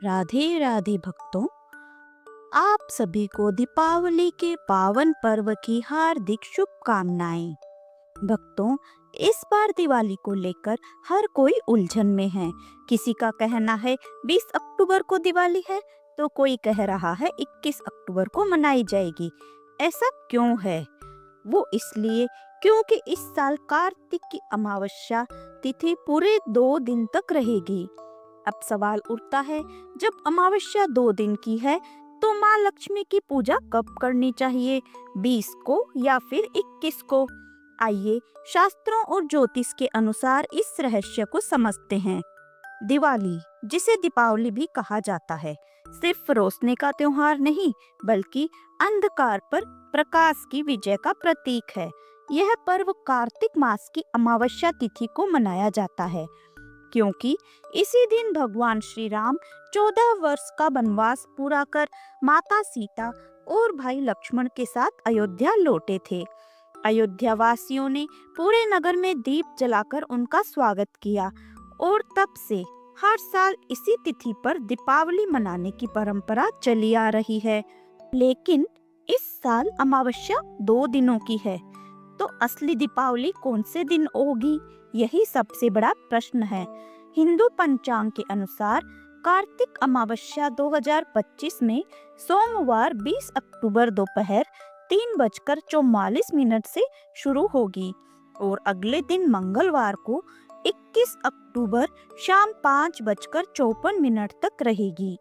राधे राधे भक्तों, आप सभी को दीपावली के पावन पर्व की हार्दिक शुभकामनाएं। भक्तों, इस बार दिवाली को लेकर हर कोई उलझन में है। किसी का कहना है 20 अक्टूबर को दिवाली है, तो कोई कह रहा है 21 अक्टूबर को मनाई जाएगी। ऐसा क्यों है? वो इसलिए क्योंकि इस साल कार्तिक की अमावस्या तिथि पूरे 2 दिन तक रहेगी। अब सवाल उठता है, जब अमावस्या 2 दिन की है तो माँ लक्ष्मी की पूजा कब करनी चाहिए, 20 को या फिर 21 को? आइए शास्त्रों और ज्योतिष के अनुसार इस रहस्य को समझते हैं। दिवाली, जिसे दीपावली भी कहा जाता है, सिर्फ रोशनी का त्योहार नहीं बल्कि अंधकार पर प्रकाश की विजय का प्रतीक है। यह पर्व कार्तिक मास की अमावस्या तिथि को मनाया जाता है, क्योंकि इसी दिन भगवान श्री राम 14 वर्ष का वनवास पूरा कर माता सीता और भाई लक्ष्मण के साथ अयोध्या लौटे थे। अयोध्या वासियों ने पूरे नगर में दीप जलाकर उनका स्वागत किया और तब से हर साल इसी तिथि पर दीपावली मनाने की परंपरा चली आ रही है। लेकिन इस साल अमावस्या 2 दिनों की है, तो असली दीपावली कौन से दिन होगी, यही सबसे बड़ा प्रश्न है। हिंदू पंचांग के अनुसार कार्तिक अमावस्या 2025 में सोमवार 20 अक्टूबर दोपहर 3:44 से शुरू होगी और अगले दिन मंगलवार को 21 अक्टूबर शाम 5:54 तक रहेगी।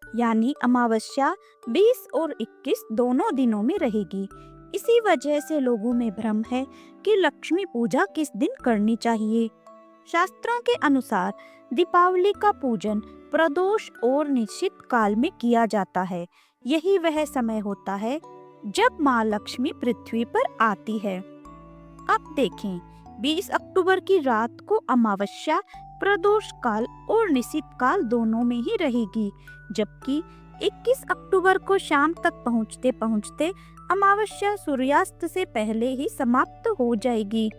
यानी अमावस्या 20 और 21 दोनों दिनों में रहेगी। इसी वजह से लोगों में भ्रम है कि लक्ष्मी पूजा किस दिन करनी चाहिए। शास्त्रों के अनुसार दीपावली का पूजन प्रदोष और निश्चित काल में किया जाता है। यही वह समय होता है जब माँ लक्ष्मी पृथ्वी पर आती है। अब देखें, 20 अक्टूबर की रात को अमावस्या प्रदोष काल और निश्चित काल दोनों में ही रहेगी, जबकि 21 अक्टूबर को शाम तक पहुँचते पहुँचते अमावस्या सूर्यास्त से पहले ही समाप्त हो जाएगी।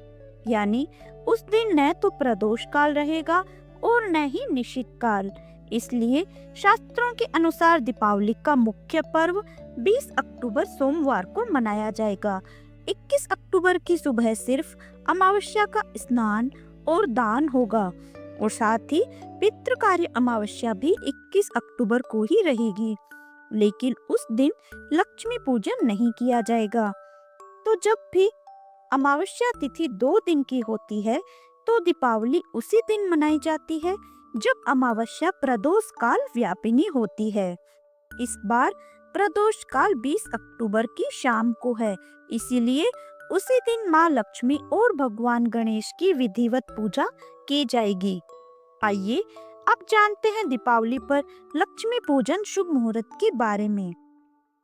यानी उस दिन न तो प्रदोष काल रहेगा और न ही निश्चित काल। इसलिए शास्त्रों के अनुसार दीपावली का मुख्य पर्व 20 अक्टूबर सोमवार को मनाया जाएगा। 21 अक्टूबर की सुबह सिर्फ अमावस्या का स्नान और दान होगा और साथ ही पितृकार्य अमावस्या भी 21 अक्टूबर को ही रहेगी, लेकिन उस दिन लक्ष्मी पूजन नहीं किया जाएगा। तो जब भी अमावस्या तिथि 2 दिन की होती है तो दीपावली उसी दिन मनाई जाती है जब अमावस्या प्रदोष काल व्यापिनी होती है। इस बार प्रदोष काल 20 अक्टूबर की शाम को है, इसीलिए उसी दिन माँ लक्ष्मी और भगवान गणेश की विधिवत पूजा की जाएगी। आइए अब जानते हैं दीपावली पर लक्ष्मी पूजन शुभ मुहूर्त के बारे में।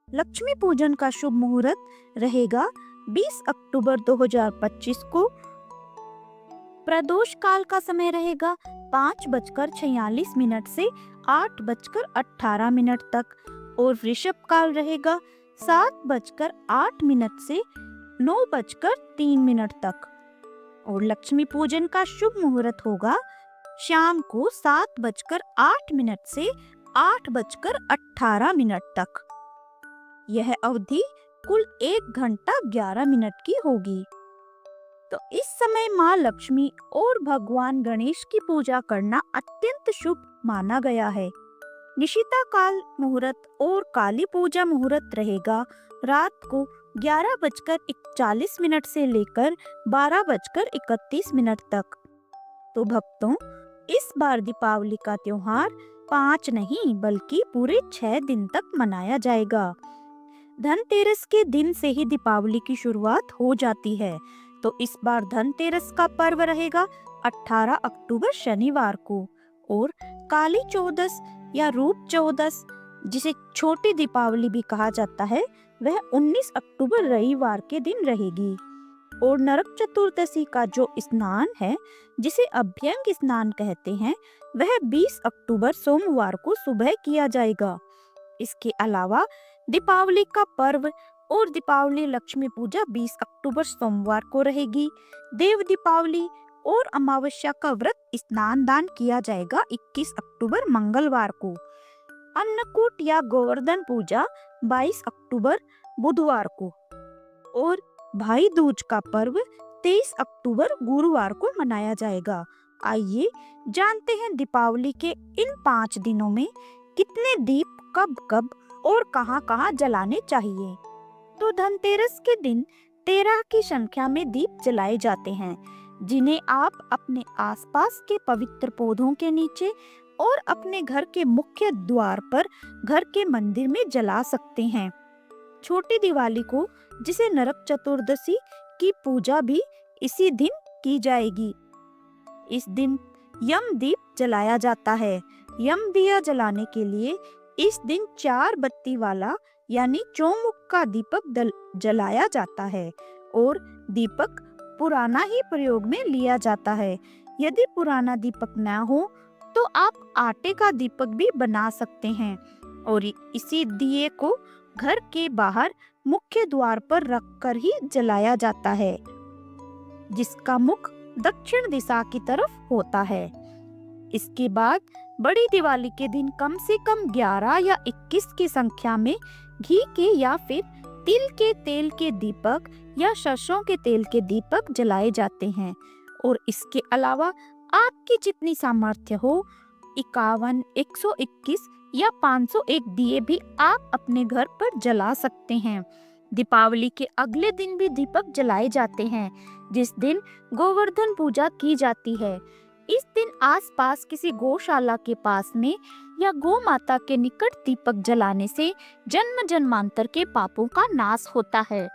लक्ष्मी पूजन का शुभ मुहूर्त रहेगा 20 अक्टूबर 2025 को। प्रदोष काल का समय रहेगा 5:46 से 8:18 तक और वृषभ काल रहेगा 7:08 से 9:03 तक। और लक्ष्मी पूजन का शुभ मुहूर्त होगा शाम को 7:08 से 8:18 तक। यह अवधि कुल 1 घंटा 11 मिनट की होगी। तो इस समय माँ लक्ष्मी और भगवान गणेश की पूजा करना अत्यंत शुभ माना गया है। निशिता काल मुहूर्त और काली पूजा मुहूर्त रहेगा रात को 11:41 से लेकर 12:31 तक। तो भक्तों, इस बार दीपावली का त्योहार 5 नहीं बल्कि पूरे 6 दिन तक मनाया जाएगा। धनतेरस के दिन से ही दीपावली की शुरुआत हो जाती है, तो इस बार धनतेरस का पर्व रहेगा 18 अक्टूबर शनिवार को और काली चौदस या रूप चौदस, जिसे छोटी दीपावली भी कहा जाता है, वह 19 अक्टूबर रविवार के दिन रहेगी। और नरक चतुर्दशी का जो स्नान है, जिसे अभ्यंग स्नान कहते हैं, वह 20 अक्टूबर सोमवार को सुबह किया जाएगा। इसके अलावा दीपावली का पर्व और दीपावली लक्ष्मी पूजा 20 अक्टूबर सोमवार को रहेगी। देव दीपावली और अमावस्या का व्रत स्नान दान किया जाएगा 21 अक्टूबर मंगलवार को। अन्नकूट या गोवर्धन पूजा 22 अक्टूबर बुधवार को और भाई दूज का पर्व 23 अक्टूबर गुरुवार को मनाया जाएगा। आइए जानते हैं दीपावली के इन 5 दिनों में कितने दीप कब कब और कहां कहां जलाने चाहिए। तो धनतेरस के दिन 13 की संख्या में दीप जलाए जाते हैं, जिन्हें आप अपने आसपास के पवित्र पौधों के नीचे और अपने घर के मुख्य द्वार पर घर के मंदिर में जला सकते हैं। छोटी दिवाली को, जिसे नरक चतुर्दशी की पूजा भी इसी दिन की जाएगी। इस दिन यम दीप जलाया जाता है। यम दिया जलाने के लिए इस दिन 4 बत्ती वाला यानी चौमुख का दीपक जलाया जाता है और दीपक पुराना ही प्रयोग में लिया जाता है। यदि पुराना दीपक न हो तो आप आटे का दीपक भी बना सकते हैं और इसी दिए को घर के बाहर मुख्य द्वार पर रखकर ही जलाया जाता है, जिसका मुख दक्षिण दिशा की तरफ होता है। इसके बाद बड़ी दिवाली के दिन कम से कम 11 या 21 की संख्या में घी के या फिर तिल के तेल के दीपक या सरसों के तेल के दीपक जलाए जाते हैं और इसके अलावा आपकी जितनी सामर्थ्य हो 51, 121 या 501 दिए भी आप अपने घर पर जला सकते हैं। दीपावली के अगले दिन भी दीपक जलाए जाते हैं, जिस दिन गोवर्धन पूजा की जाती है। इस दिन आसपास किसी गौशाला के पास में या गौ माता के निकट दीपक जलाने से जन्म जन्मांतर के पापों का नाश होता है।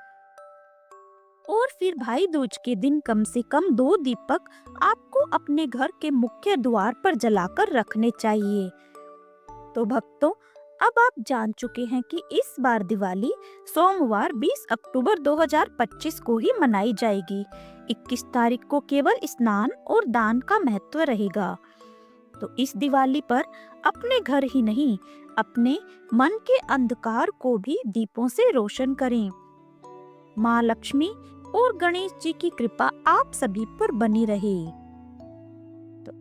और फिर भाई दूज के दिन कम से कम 2 दीपक आपको अपने घर के मुख्य द्वार पर जलाकर रखने चाहिए। तो भक्तों, अब आप जान चुके हैं कि इस बार दिवाली सोमवार 20 अक्टूबर 2025 को ही मनाई जाएगी। 21 तारीख को केवल स्नान और दान का महत्व रहेगा। तो इस दिवाली पर अपने घर ही नहीं, अपने मन के अंधकार को भी दीपों से रोशन करें। माँ लक्ष्मी और गणेश जी की कृपा आप सभी पर बनी रहे। तो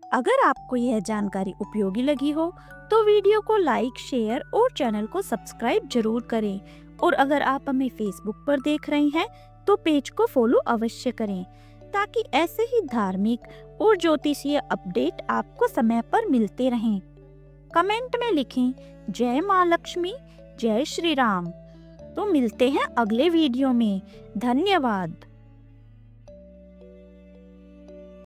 अगर आपको यह जानकारी उपयोगी लगी हो तो वीडियो को लाइक, शेयर और चैनल को सब्सक्राइब जरूर करें। और अगर आप हमें फेसबुक पर देख रहे हैं तो पेज को फॉलो अवश्य करें, ताकि ऐसे ही धार्मिक और ज्योतिषीय अपडेट आपको समय पर मिलते रहें। कमेंट में लिखें जय माँ लक्ष्मी, जय श्री राम। तो मिलते हैं अगले वीडियो में। धन्यवाद।